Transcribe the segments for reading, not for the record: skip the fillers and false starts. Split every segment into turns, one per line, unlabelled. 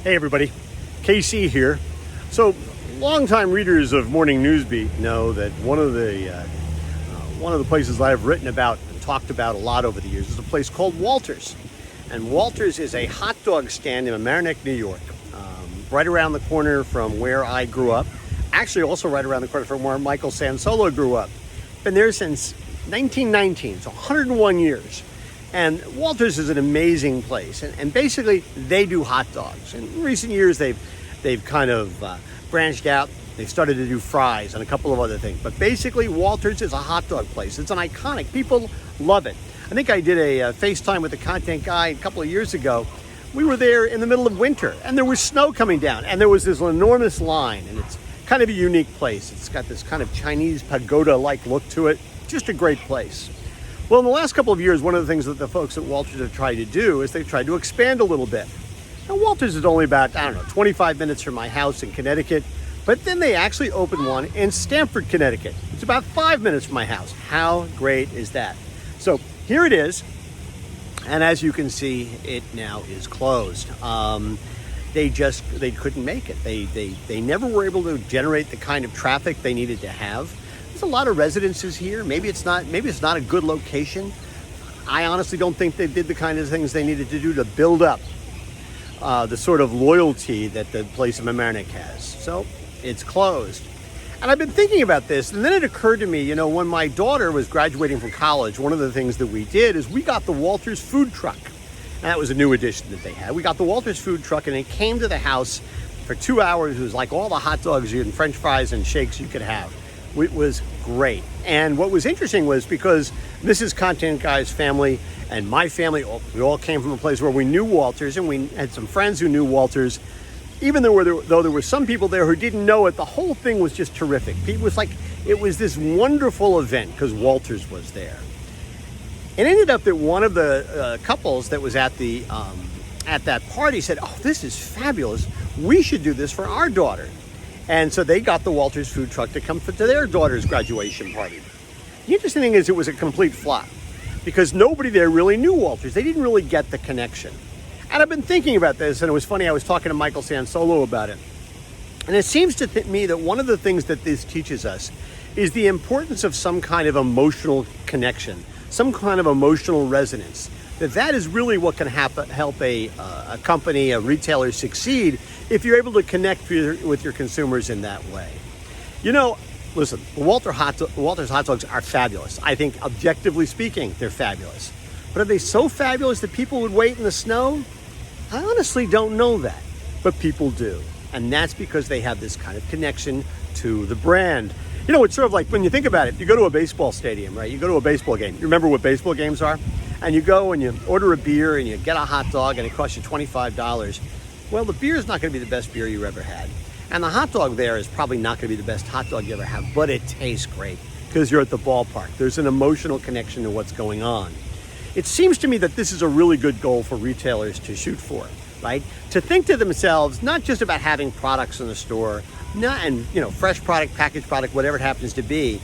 Hey everybody, KC here. So, longtime readers of Morning Newsbeat know that one of the places I've written about and talked about a lot over the years is a place called Walters. And Walters is a hot dog stand in Mamaroneck, New York, right around the corner from where I grew up. Actually, also right around the corner from where Michael Sansolo grew up. Been there since 1919, so 101 years. And Walters is an amazing place, and basically they do hot dogs. And in recent years, they've kind of branched out. They've started to do fries and a couple of other things. But basically, Walters is a hot dog place. It's an iconic. People love it. I think I did a FaceTime with the content guy a couple of years ago. We were there in the middle of winter, and there was snow coming down, and there was this enormous line, and it's kind of a unique place. It's got this kind of Chinese pagoda-like look to it. Just a great place. Well, in the last couple of years, one of the things that the folks at Walters have tried to do is they've tried to expand a little bit. Now, Walters is only about, 25 minutes from my house in Connecticut, but then they actually opened one in Stamford, Connecticut. It's about 5 minutes from my house. How great is that? So here it is, and as you can see, it now is closed. They couldn't make it. They never were able to generate the kind of traffic they needed to have. There's a lot of residences here. Maybe it's not a good location. I honestly don't think they did the kind of things they needed to do to build up the sort of loyalty that the place in Mamaroneck has. So it's closed. And I've been thinking about this, and then it occurred to me, when my daughter was graduating from college, one of the things that we did is we got the Walters food truck. And that was a new addition that they had. We got the Walters food truck, and it came to the house for 2 hours. It was like all the hot dogs and French fries and shakes you could have. It was great. And what was interesting was because Mrs. Content Guy's family and my family, we all came from a place where we knew Walters, and we had some friends who knew Walters. Even though there were some people there who didn't know it, the whole thing was just terrific. It was this wonderful event because Walters was there. It ended up that one of the couples that was at that party said, "Oh, this is fabulous. We should do this for our daughter." And so they got the Walters food truck to come to their daughter's graduation party. The interesting thing is it was a complete flop because nobody there really knew Walters. They didn't really get the connection. And I've been thinking about this, and it was funny, I was talking to Michael Sansolo about it. And it seems to me that one of the things that this teaches us is the importance of some kind of emotional connection, some kind of emotional resonance. That is really what can help a company, a retailer succeed if you're able to connect with your consumers in that way. Listen, Walters hot dogs are fabulous. I think, objectively speaking, they're fabulous. But are they so fabulous that people would wait in the snow? I honestly don't know that, but people do. And that's because they have this kind of connection to the brand. It's sort of like when you think about it, you go to a baseball stadium, right? You go to a baseball game. You remember what baseball games are? And you go and you order a beer and you get a hot dog and it costs you $25. Well, the beer is not going to be the best beer you ever had. And the hot dog there is probably not going to be the best hot dog you ever have, but it tastes great because you're at the ballpark. There's an emotional connection to what's going on. It seems to me that this is a really good goal for retailers to shoot for, right? To think to themselves, not just about having products in the store, fresh product, packaged product, whatever it happens to be,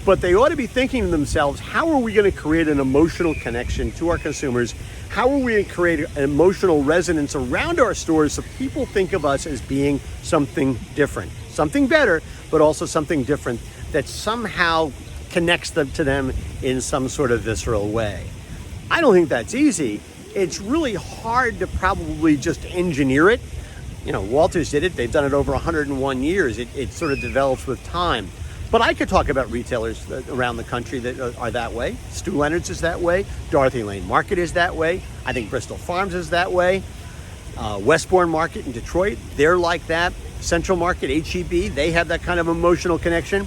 but they ought to be thinking to themselves, how are we going to create an emotional connection to our consumers? How are we going to create an emotional resonance around our stores so people think of us as being something different, something better, but also something different that somehow connects them to them in some sort of visceral way? I don't think that's easy. It's really hard to probably just engineer it. Walters did it. They've done it over 101 years. It sort of develops with time. But I could talk about retailers around the country that are that way. Stu Leonard's is that way. Dorothy Lane Market is that way. I think Bristol Farms is that way. Westbourne Market in Detroit, they're like that. Central Market, H-E-B, they have that kind of emotional connection.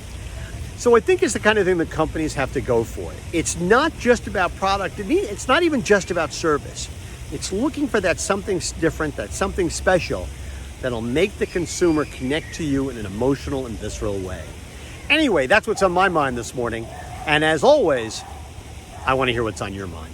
So I think it's the kind of thing that companies have to go for. It's not just about product. It's not even just about service. It's looking for that something different, that something special that'll make the consumer connect to you in an emotional and visceral way. Anyway, that's what's on my mind this morning. And as always, I want to hear what's on your mind.